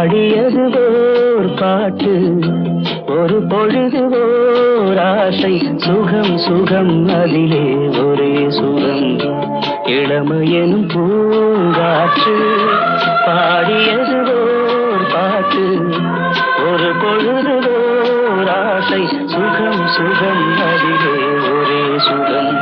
பாடியது ஓர் பாட்டு ஒரு பொழுது ஓர் ஆசை சுகம் சுகம் அதிலே ஒரே சுகம் இளமையெனும் பூங்காற்று பாடியது ஓர் பாட்டு ஒரு பொழுது ஓர் ஆசை சுகம் சுகம் அதிலே ஒரே சுகம்